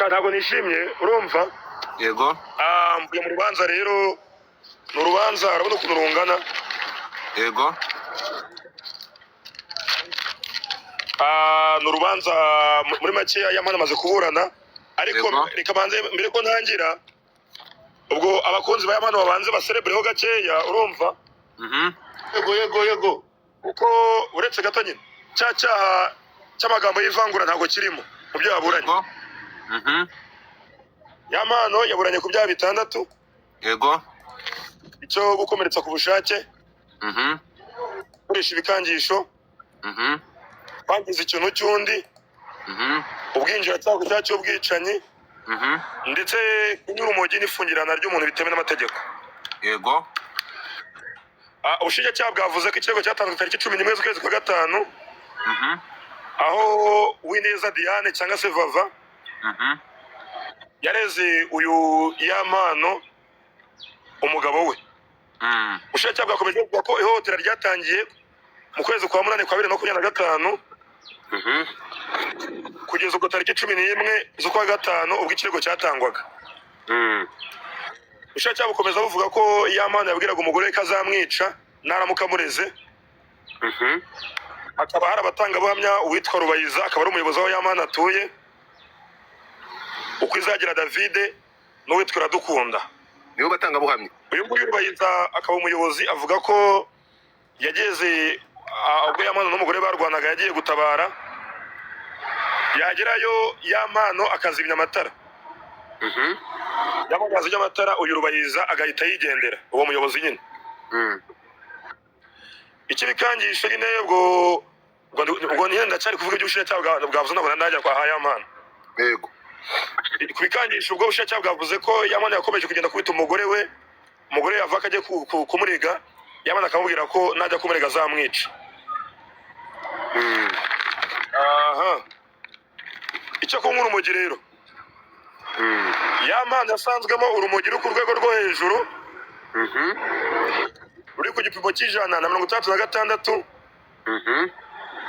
ntabwo nishimye urumva. Yego. Mvuye mu rubanza rero, ni urubanza urabona ukuntu rungana. Yego. Ni urubanza muri make Yamani amaze kuburana, ariko reka banze mbere ko ntangira ubwo abakunzi ba Yamani babanze baserebreho gakeya urumva. Yego kuko uretse gato nyine cyaha cy'amagambo y'ivangura ntabwo kirimo mu byo yaburanye. Yamani yaburanye ku byaha 6. Yego. Icyo gukomeretsa ku bushake, gukoresha ibikangisho, kwangiza ikintu cy'undi, ubwinjiracyaha cy'ubwicanyi, ndetse kunyura urumogi n'ifungirana ry'umuntu bitemewe n'amategeko. Yego. Ubushinjacyaha bwavuze ko ikirego cyatanzwe tariki 11 z'ukwezi kwa gatanu, aho Uwineza Diane cyangwa se Vava yareze uyu Yamani umugabo we. Ubushinjacyaha bwakomeje kuvuga ko ihohotera ryatangiye mu kwezi kwa 8 kwa 2025 kugeza ubwo tariki 11 z'ukwa gatanu ubwo ikirego cyatangwaga. Ubushinjacyaha bukomeza buvuga ko Yamani yabwiraga umugore we ko azamwica naramuka amureze. Hakaba hari abatangabuhamya uwitwa Rubayiza akaba ari umuyobozi wa Yamani atuye, Ukwizagira David n'uwitwa Iradukunda nibo batangabuhamya. Uyu nguyu Rubayiza akaba umuyobozi avuga ko yageze ubwo Yamani n'umugore barwanaga yagiye gutabara, yagerayo Yamani akazimya amatara. Yamani yazimya amatara, uyu Rubayiza agahita yigendera, uwo muyobozi nyine. Ikibikangisho nyine ubwo nyine ndacyari kuvuga iby'ubushinjacyaha bwavuze nabona ndajya kwa Yamani. Yego. Kubikangisho ubwo ubushinjacyaha bwavuze ko Yamani yakomeje kugenda kubita umugore we, umugore yava akajya kumurega, Yamani akamubwira ko najya kumurega azamwica. Icyo kunywa urumogi rero, Yamani yasanzwemo urumogi ruri ku rwego rwo hejuru, ruri ku gipimo cy'136.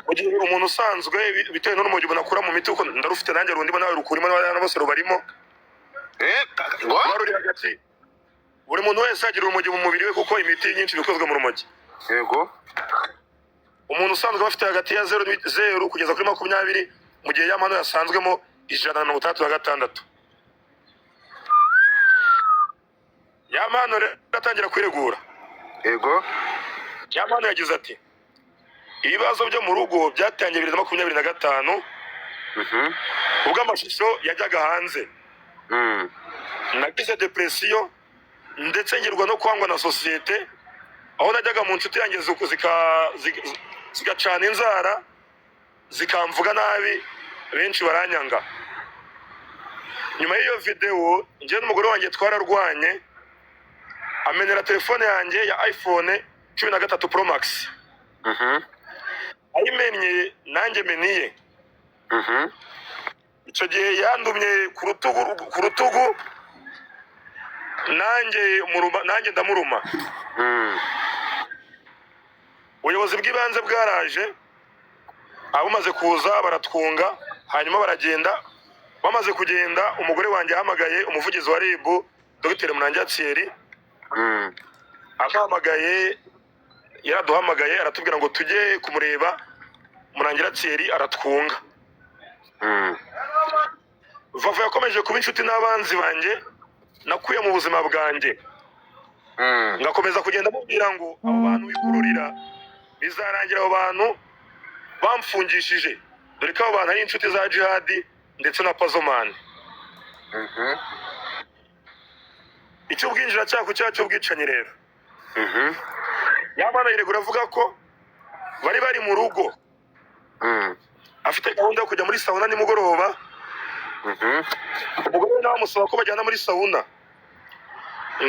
Mu gihe umuntu usanzwe bitewe n'urumogi bunakura mu miti, uko ndarufite nanjye rundimo nawe rukurimo n'abana bose rubarimo. Ruri hagati, buri muntu wese agira urumogi mu mubiri we kuko imiti nyinshi bikozwe mu rumogi. Yego. Umuntu usanzwe bafite hagati ya 0 kugeza kuri 20, mu gihe Yamani yasanzwemo 136. Yamani atangira kwiregura. Yego. Yamani yagize ati ibibazo byo mu rugo byatangiye 2025 ubwo amashusho yajyaga hanze. Nagize depression ndetse ngirwa no kwangwa na societe, aho najyaga mu nshuti yanjye zigacana inzara zikamvuga nabi, benshi baranyanga. Nyuma y'iyo video njye n'umugore wanjye twararwanye, amenera telefone yanjye ya iPhone 13 Pro Max. Ayimenye nanjye meniye. Icyo gihe yandumye ku rutugu nanjye ndamuruma. Ubuyobozi bw'ibanze bwaraje, abumaze kuza baratwunga, hanyuma baragenda. Bamaze kugenda umugore wanjye ahamagaye umuvugizi wa RIB Dr. Munangira Thierry. Ahamagaye, yaraduhamagaye aratubwira ngo tujye kumureba. Munangira Thierry aratwunga. Vava yakomeje kuba inshuti n'abanzi banjye nakuye mu buzima bwanjye. Ngakomeza kugenda mubwira ngo abo bantu bikururira bizarangira, abo bantu bamfungishije, dore ko abo bantu ari inshuti za Jihad ndetse na Pazomani. Icyo ubwinjiracyaha ku cyaha cy'ubwicanyi rero, Yamani yiregura avuga ko bari mu rugo, afite gahunda yo kujya muri sauna nimugoroba. Umugore nawe amusaba ko bajyana muri sauna,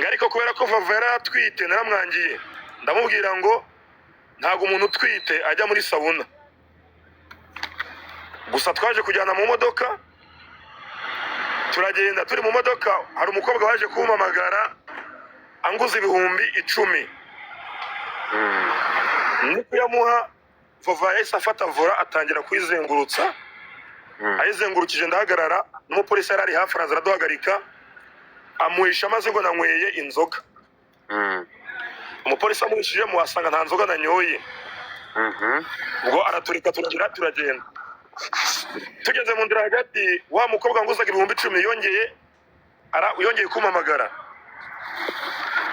ariko kubera ko Vava yari atwite naramwangiye, ndamubwira ngo ntabwo umuntu utwite ajya muri sauna. Gusa twaje kujyana mu modoka, turagenda. Turi mu modoka hari umukobwa waje kumpamagara anguza 10,000. Niko yamuha, Vava yahise afata vola atangira kwizengurutsa ayizengurukije ndahagarara n'umupolisi yari ari hafi araza araduhagarika amuhisha amaze ngo nanyweye inzoga. Umupolisi amuhishije muhasanga nta nzoga nanyoye. Ubwo araturika turagenda. Tugeze mu nzira hagati wa mukobwa nguzaga 10,000 yongeye kumpamagara.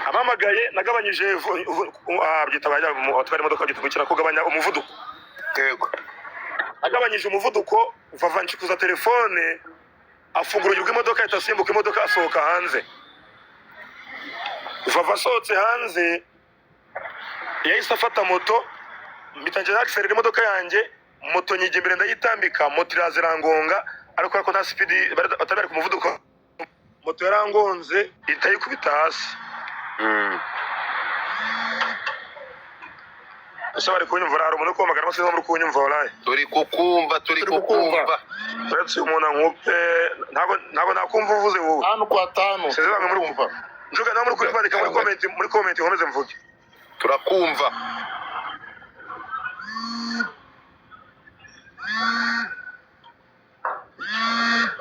Amamagaye nagabanyije byitabaye atwara imodoka gitugukira kugabanya umuvuduko. Yego. Agabanyije umuvuduko Vava nshikuza telefone afungura urugi rw'imodoka itasimbuka imodoka asohoka hanze. Vava asohotse hanze yahise afata moto mbitangiye accelerate imodoka yanjye, moto nyige imbere ndayitambika, moto irazirangonga ariko ko nta speed batabari ku muvuduko, moto yarangonze itayikubita hasi. Ese bari kunyumva hari umuntu kwamagara bose muri kunyumva waraye? Turi kukumva. Uretse umuntu nkupe ntago nakumva uvuze wowe. 5 kwa 5. Seze bamwe muri kumva. Njuga namwe muri kwandika muri comment nkomeze mvuge. Turakumva.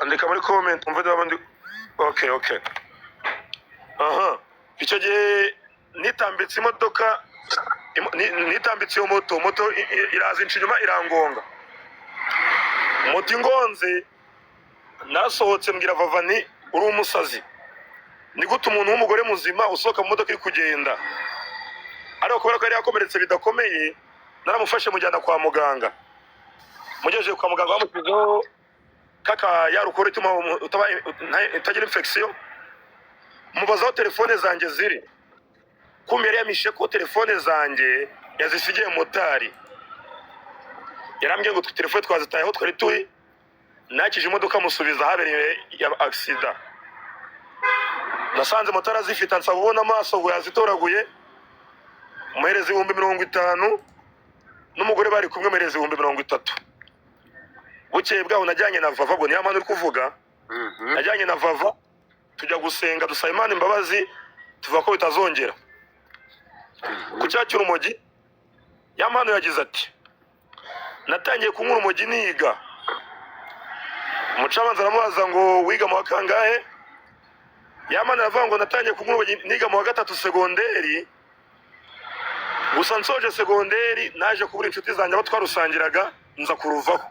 Andika muri comment umvede babandi. Okay. Aha. Icyo gihe nitambitse imodoka nitambitse moto iraza inyuma irangonga. Moto ingonze nasohotse mbwira Vava ni uri umusazi. Ni gute umuntu w'umugore muzima usohoka mu modoka iri kugenda? Ariko kubera ko yari yakomeretse bidakomeye naramufashe mujyana kwa muganga. Mugejeje kwa muganga bamusizeho kaka yarukore tuma utagira infection. Mubazaho telefone zanjye ziri. Kumbe yamishe ko telefone zanjye yazisigiye motari. Yarambye ngo telefone twazitayeho twari turi. Nakije imodoka musubiza habereye ya accident. Nasanze motara zifite ansabona amaso ngo yazitoraguye. Muhereze 50,000 n'umugore bari kumwe muhereze 30,000. Bukeye bwaho najyanye na Vava, ngo niyo mpamvu uri kuvuga. Najyanye na Vava tujya gusenga dusaba Imana imbabazi tuva ko bitazongera. Ku cyacyura urumogi Yamano yagize ati natangiye kunywa urumogi niga. Umucamanza aramubaza ngo wiga mu kangahe? Yamano yavuga ngo natangiye kunywa urumogi niga mu 3 segonderi. Gusa nsoje segonderi naje kubura inshuti zanjye abo twarusangiraga nza kuruvaho.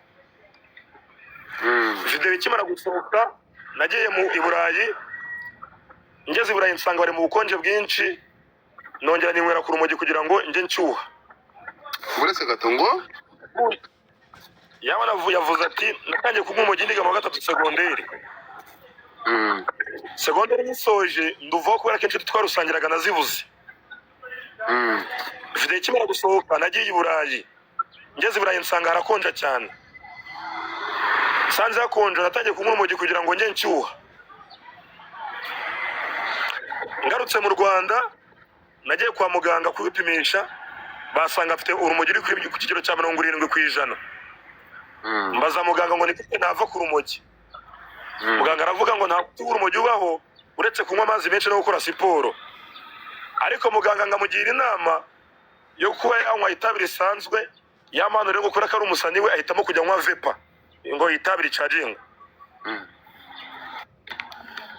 Video ikimara gusohoka nagiye mu Iburayi. Ngeze Iburayi nsanga bari mu bukonje bwinshi. Nongera ninywera ku rumogi kugira ngo nje nshyuha. Uretse gato ngo Yamano yavuze ati natangiye kunywa urumogi niga mu 3 segonderi. Segonderi nisoje nduvaho kubera ko inshuti twarusangiraga nazibuze. Video ikimara gusohoka nagiye Iburayi. Ngeze Iburayi nsanga harakonja cyane. Sanze hakonje natangiye kunywa urumogi kugira ngo nje nshyuha. Ngarutse mu Rwanda nagiye kwa muganga kubipimisha basanga afite urumogi ruri ku kigero cya 70%. Mbaza muganga ngo nikupe nava ku rumogi. Muganga aravuga ngo nta urumogi ubaho uretse kunywa amazi menshi no gukora siporo. Ariko muganga ngamugira inama yo kuba yanywa itabi risanzwe. Yamano rero gukora ko ari umusani we ahitamo kujya nywa vepa ngo itabiri charging.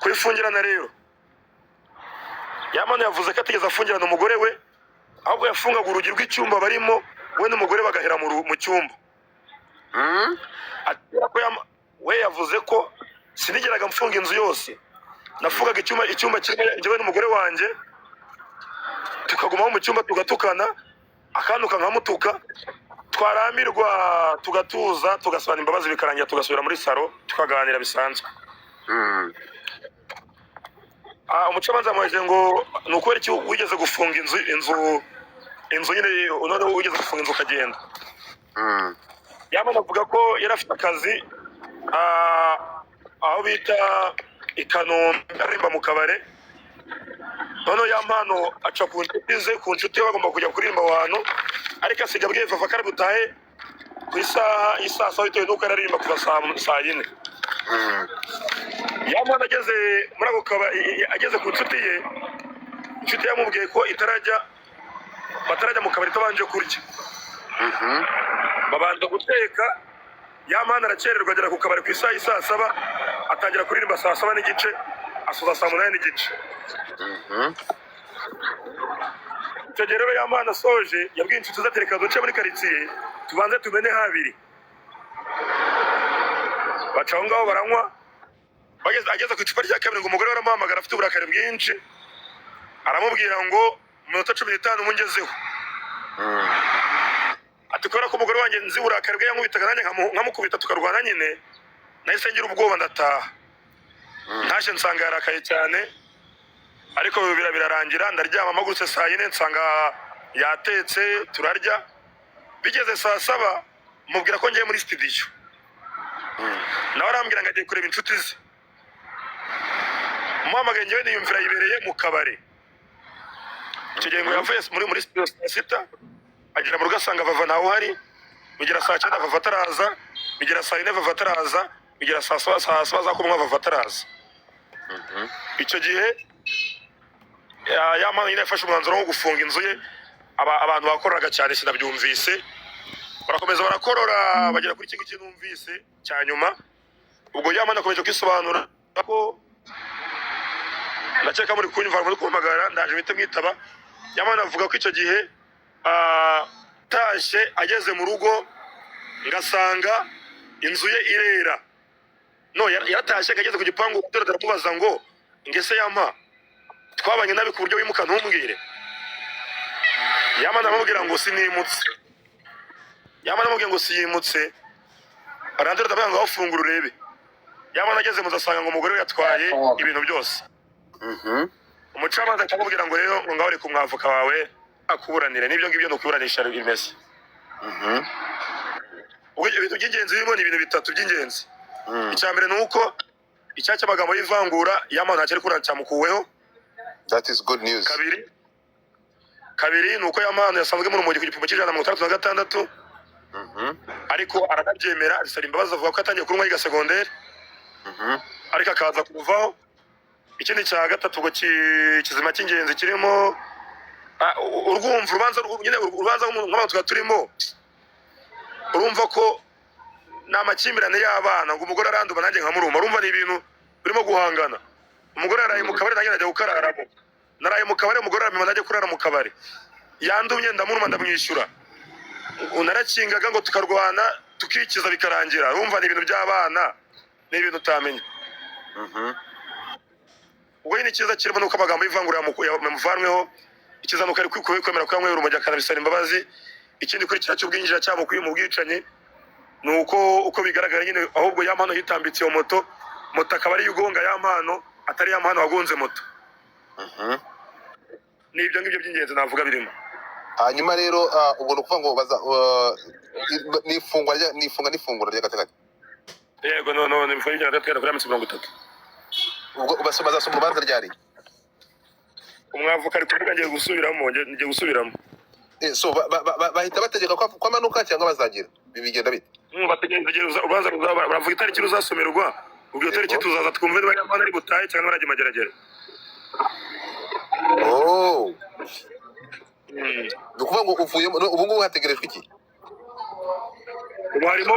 Kwifungirana rero Yamano yavuze ko atigeze afungirana umugore we ahubwo yafungaga urugi rw'icyumba barimo we n'umugore bagahera mu cyumba. We yavuze ko sinigeraga mfunga inzu yose, nafungaga icyumba kimwe njyewe n'umugore wanjye tukagumaho mu cyumba tugatukana akanduka nkamutuka twaramirwa tugatuza tugasubira imbabazi bikarangira tugasubira muri saro tukaganira bisanzwe. Umucamanza amwaje ngo nuko ari cyo wigeze gufunga inzu nyine none wigeze gufunga inzu kagenda. Yamano avuga ko yarafite akazi aho bita Ikanombe arimba mu kabare. None Yamano aca ku nshuti bagomba kujya kuririmba abantu ariko asiga bwiye Vava kare butahe ku isaha saa bitewe nuko aririmba kuva saa 4. Yamano ageze muri ako kaba ageze ku nshuti ye, inshuti yamubwiye ko batarajya mu kabari tabanje kurya. Babanza guteka Yamana aracererwa agera ku kabari ku isaha y'isaa saba, atangira kuririmba saa saba n'igice, asoza saa munani n'igice. Icyo gihe rero Yamana asoje yabwiye inshuti ze ati reka duce muri karitsiye tubanze tumene habiri. Baca aho ngaho baranywa, ageze ku icupa rya kabiri ngo umugore we aramuhamagara afite uburakari bwinshi, aramubwira ngo mu minota 15 mungezeho. Ati kubera ko umugore wanjye nzi uburakari bwe yankubitaga nanjye nkamukubita tukarwana nyine, nahise ngira ubwoba ndataha. Ntashe nsanga yarakaye cyane, ariko birarangira ndaryama amagurutse saa 4 nsanga yatetse turarya. Bigeze saa 7 mubwira ko ngiye muri studio, nawe arambwira ngo agiye kureba inshuti ze. Muhamagaye njyewe niyumvira yibereye mu kabari. Icyo gihe ngo yavuye muri studio saa 6, agera mu rugo asanga Vava ntawe uhari. Bigera saa 9 Vava ataraza, bigera saa 4 Vava ataraza, bigera saa 7 za kumwa Vava ataraza. Icyo gihe Yamana nyine yafashe umwanzuro wo gufunga inzu ye. Abantu bakoraga cyane sinabyumvise, barakomeza barakorora bagera kuri iki numvise cya nyuma. Ubwo Yamana akomeje kwisobanura ko ndakeka muri kunyumva muri kumagara, ndaje bite mwitaba. Yamana avuga ko icyo gihe tashe ageze mu rugo ngasanga inzu ye irera. No, yatashe ageze ku gipangu aramubaza ngo ngese Yama twabanye nabi ku buryo wimuka ntumbwire. Yamana aramubwira ngo sinimutse. Yamana aramubwira ngo siyimutse, arandera ndavuga ngo afungura urebe. Yamana ageze mu zasanga ngo umugore we yatwaye ibintu byose. Umucamanza akamubwira ngo rero ngo ngaho uri kumwavoka wawe akuburanire, nibyo ngibyo nukuburanisha bimeze. Ubwo ibintu by'ingenzi birimo ni ibintu bitatu by'ingenzi. Icya mbere nuko icyaha cy'amagambo y'ivangura Yamana cyari kurana cyamukuweho. That is good news. Kabiri nuko Yamana yasanzwe mu rumogi ku gipimo cy'166, ariko aranabyemera asaba imbabazi avuga ko atangiye kunywa yiga secondaire, ariko akaza kuvaho. Ikindi cya gatatu ngo kizima cy'ingenzi kirimo urwumva urubanza nk'abantu turimo, urumva ko n'amakimbirane y'abana ngo umugore aranduba nanjye nkamuruma. Urumva ni ibintu birimo guhangana. Umugore yaraye mu kabari nanjye najya gukararamo, naraye mu kabari umugore aramima najya kurara mu kabari, yandumye ndamuruma ndamwishyura, narakingaga ngo tukarwana tukikiza bikarangira. Urumva ni ibintu by'abana, ni ibintu utamenya. Ubwo ni cyiza kirimo nuko amagambo y'ivangura yamuvanweho. Ikiza nuko ari kwemera ko yamwe urumogi akanabisaba imbabazi. Ikindi kuri cya cy'ubwinjira cyamukuye mu bwicanyi nuko uko bigaragara nyine ahubwo Yamana yitambitse iyo moto akaba ari yugonga Yamana, atari Yamana wagonze moto. Ni ibyo ngibyo by'ingenzi navuga birimo. Hanyuma rero ubwo nukuvuga ngo baza n'ifungura ry'agateganyo. Yego no nifanye ry'agateganyo kuri 30. Ubwo bazasoma urubanza ryari? Umwavoka ari kuvuga ngiye gusubiramo. So bahita bategeka ko amanuka cyangwa bazagira bibigenda bite? Bategereza urubanza baravuga itariki ruzasomerwa. Ubwo itariki tuzaza twumve niba Yamana ari butahe cyangwa barajya mageragere. Nukuvuga ngo uvuyemo ubu ngubu hategerejwe iki? Harimo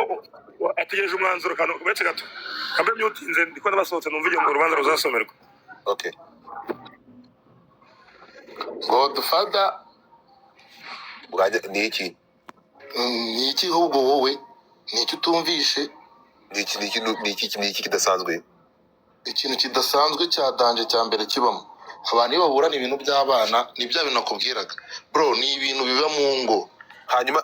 ategereje umwanzuro kano bece gato. Kambe myutinze ndiko nabasohotse numva igihe ngo urubanza ruzasomerwa. Okay. Godfather ni iki? Ni iki ahubwo wowe? Ni iki utumvishe? Ni iki kidasanzwe? Ikintu kidasanzwe cya danje cya mbere kibamo abantu iyo baburana ibintu by'abana ni bya bintu nakubwiraga bro, ni ibintu biba mu ngo. Hanyuma